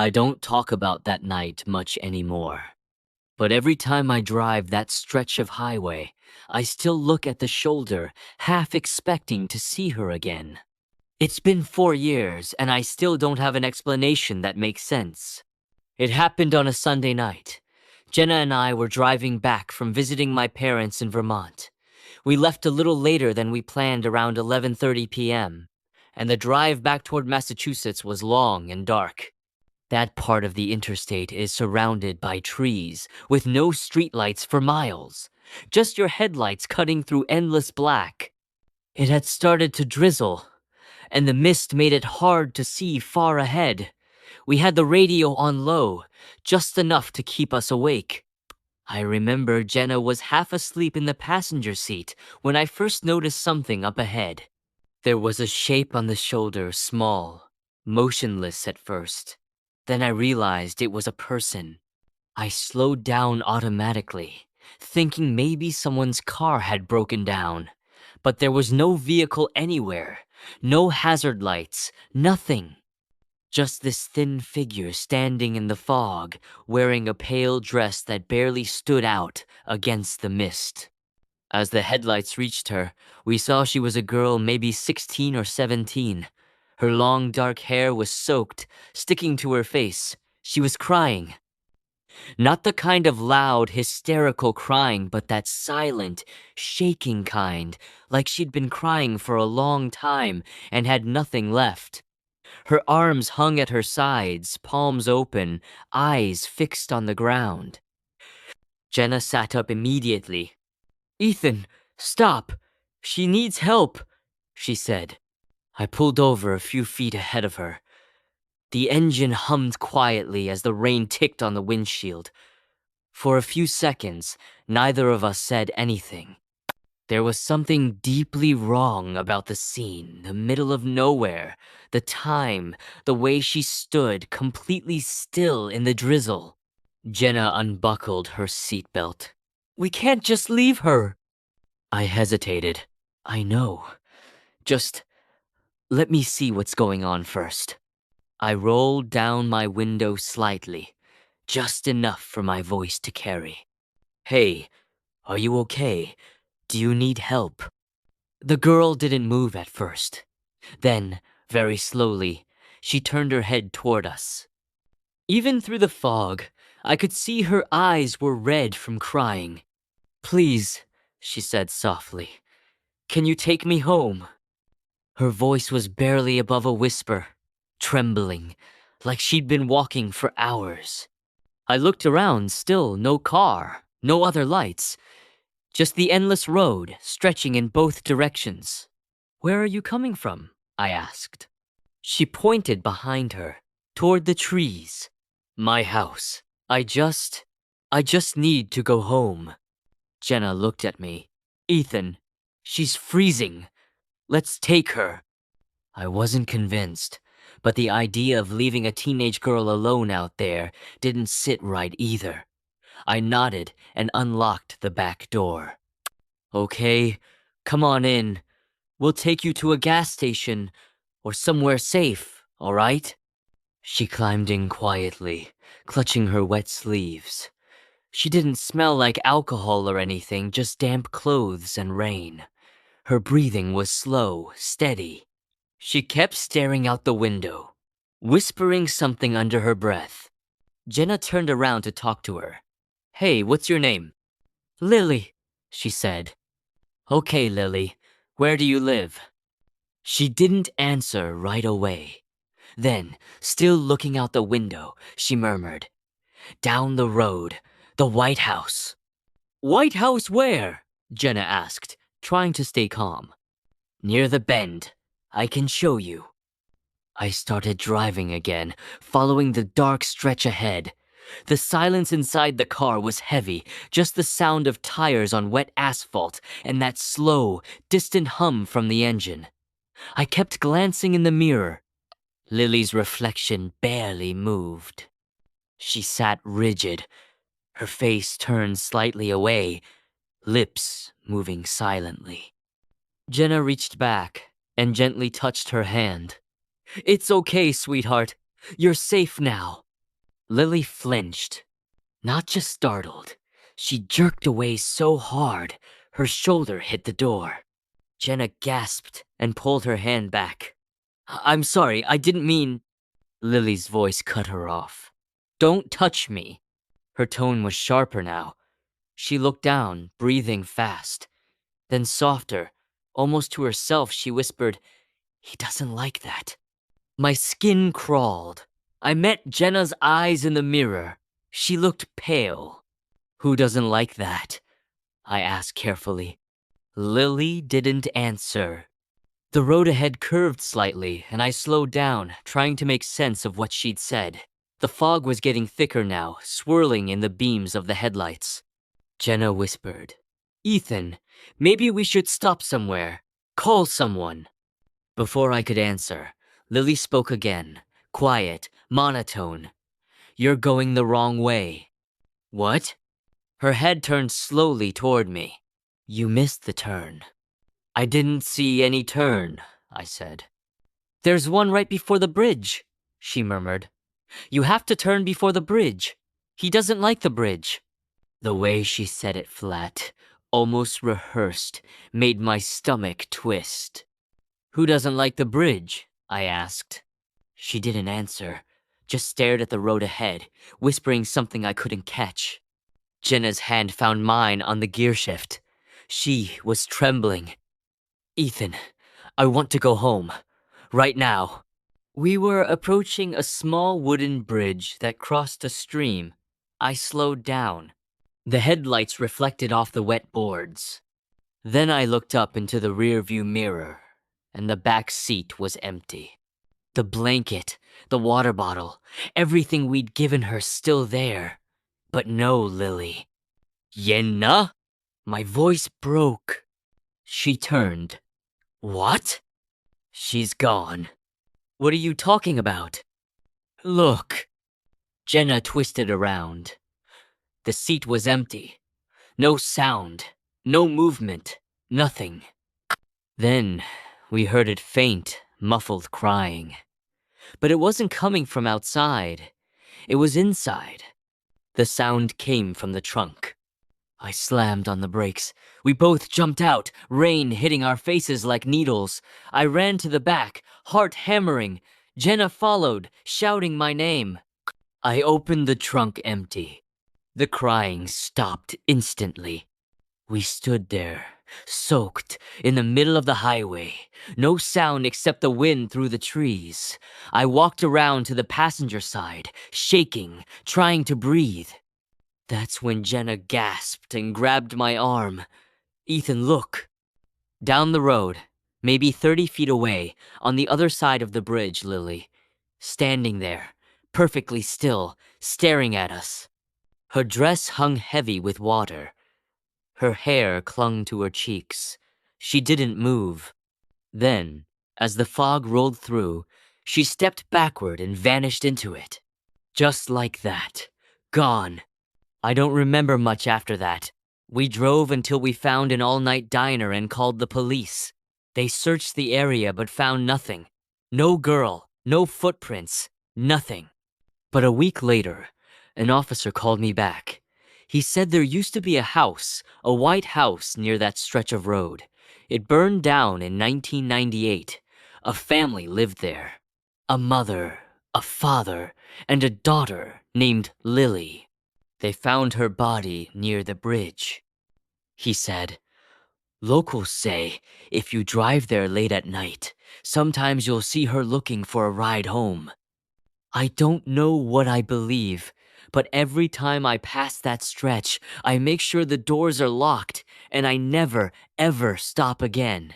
I don't talk about that night much anymore. But every time I drive that stretch of highway, I still look at the shoulder, half expecting to see her again. It's been 4 years, and I still don't have an explanation that makes sense. It happened on a Sunday night. Jenna and I were driving back from visiting my parents in Vermont. We left a little later than we planned, around 11:30 p.m., and the drive back toward Massachusetts was long and dark. That part of the interstate is surrounded by trees, with no streetlights for miles. Just your headlights cutting through endless black. It had started to drizzle, and the mist made it hard to see far ahead. We had the radio on low, just enough to keep us awake. I remember Jenna was half asleep in the passenger seat when I first noticed something up ahead. There was a shape on the shoulder, small, motionless at first. Then I realized it was a person. I slowed down automatically, thinking maybe someone's car had broken down. But there was no vehicle anywhere, no hazard lights, nothing. Just this thin figure standing in the fog, wearing a pale dress that barely stood out against the mist. As the headlights reached her, we saw she was a girl maybe 16 or 17. Her long dark hair was soaked, sticking to her face. She was crying. Not the kind of loud, hysterical crying, but that silent, shaking kind, like she'd been crying for a long time and had nothing left. Her arms hung at her sides, palms open, eyes fixed on the ground. Jenna sat up immediately. "Ethan, stop! She needs help," she said. I pulled over a few feet ahead of her. The engine hummed quietly as the rain ticked on the windshield. For a few seconds, neither of us said anything. There was something deeply wrong about the scene, the middle of nowhere, the time, the way she stood completely still in the drizzle. Jenna unbuckled her seatbelt. "We can't just leave her." I hesitated. "I know. Just let me see what's going on first." I rolled down my window slightly, just enough for my voice to carry. "Hey, are you okay? Do you need help?" The girl didn't move at first. Then, very slowly, she turned her head toward us. Even through the fog, I could see her eyes were red from crying. "Please," she said softly, "can you take me home?" Her voice was barely above a whisper, trembling, like she'd been walking for hours. I looked around, still no car, no other lights, just the endless road stretching in both directions. "Where are you coming from?" I asked. She pointed behind her, toward the trees. "My house. I just need to go home." Jenna looked at me. "Ethan, she's freezing. Let's take her." I wasn't convinced, but the idea of leaving a teenage girl alone out there didn't sit right either. I nodded and unlocked the back door. "Okay, come on in. We'll take you to a gas station or somewhere safe, all right?" She climbed in quietly, clutching her wet sleeves. She didn't smell like alcohol or anything, just damp clothes and rain. Her breathing was slow, steady. She kept staring out the window, whispering something under her breath. Jenna turned around to talk to her. "Hey, what's your name?" "Lily," she said. "Okay, Lily, where do you live?" She didn't answer right away. Then, still looking out the window, she murmured, "Down the road, the White House." "White House where?" Jenna asked, trying to stay calm. "Near the bend. I can show you." I started driving again, following the dark stretch ahead. The silence inside the car was heavy, just the sound of tires on wet asphalt and that slow, distant hum from the engine. I kept glancing in the mirror. Lily's reflection barely moved. She sat rigid, her face turned slightly away, lips moving silently. Jenna reached back and gently touched her hand. "It's okay, sweetheart. You're safe now." Lily flinched, not just startled. She jerked away so hard, her shoulder hit the door. Jenna gasped and pulled her hand back. I'm sorry, I didn't mean. Lily's voice cut her off. Don't touch me. Her tone was sharper now. She looked down, breathing fast. Then softer, almost to herself, she whispered, He doesn't like that. My skin crawled. I met Jenna's eyes in the mirror. She looked pale. Who doesn't like that? I asked carefully. Lily didn't answer. The road ahead curved slightly, and I slowed down, trying to make sense of what she'd said. The fog was getting thicker now, swirling in the beams of the headlights. Jenna whispered, Ethan, maybe we should stop somewhere. Call someone. Before I could answer, Lily spoke again, quiet, monotone. You're going the wrong way. What? Her head turned slowly toward me. You missed the turn. I didn't see any turn, I said. There's one right before the bridge, she murmured. You have to turn before the bridge. He doesn't like the bridge. The way she said it flat, almost rehearsed, made my stomach twist. Who doesn't like the bridge? I asked. She didn't answer, just stared at the road ahead, whispering something I couldn't catch. Jenna's hand found mine on the gearshift. She was trembling. Ethan, I want to go home. Right now. We were approaching a small wooden bridge that crossed a stream. I slowed down. The headlights reflected off the wet boards. Then I looked up into the rearview mirror, and the back seat was empty. The blanket, the water bottle, everything we'd given her still there. But no Lily. Yenna? My voice broke. She turned. What? She's gone. What are you talking about? Look. Jenna twisted around. The seat was empty. No sound, no movement, nothing. Then we heard it faint, muffled crying. But it wasn't coming from outside. It was inside. The sound came from the trunk. I slammed on the brakes. We both jumped out, rain hitting our faces like needles. I ran to the back, heart hammering. Jenna followed, shouting my name. I opened the trunk empty. The crying stopped instantly. We stood there, soaked, in the middle of the highway. No sound except the wind through the trees. I walked around to the passenger side, shaking, trying to breathe. That's when Jenna gasped and grabbed my arm. Ethan, look. Down the road, maybe 30 feet away, on the other side of the bridge, Lily. Standing there, perfectly still, staring at us. Her dress hung heavy with water. Her hair clung to her cheeks. She didn't move. Then, as the fog rolled through, she stepped backward and vanished into it. Just like that. Gone. I don't remember much after that. We drove until we found an all-night diner and called the police. They searched the area but found nothing. No girl, no footprints, nothing. But a week later, an officer called me back. He said there used to be a house, a white house near that stretch of road. It burned down in 1998. A family lived there. A mother, a father, and a daughter named Lily. They found her body near the bridge. He said, locals say if you drive there late at night, sometimes you'll see her looking for a ride home. I don't know what I believe, but every time I pass that stretch, I make sure the doors are locked, and I never, ever stop again.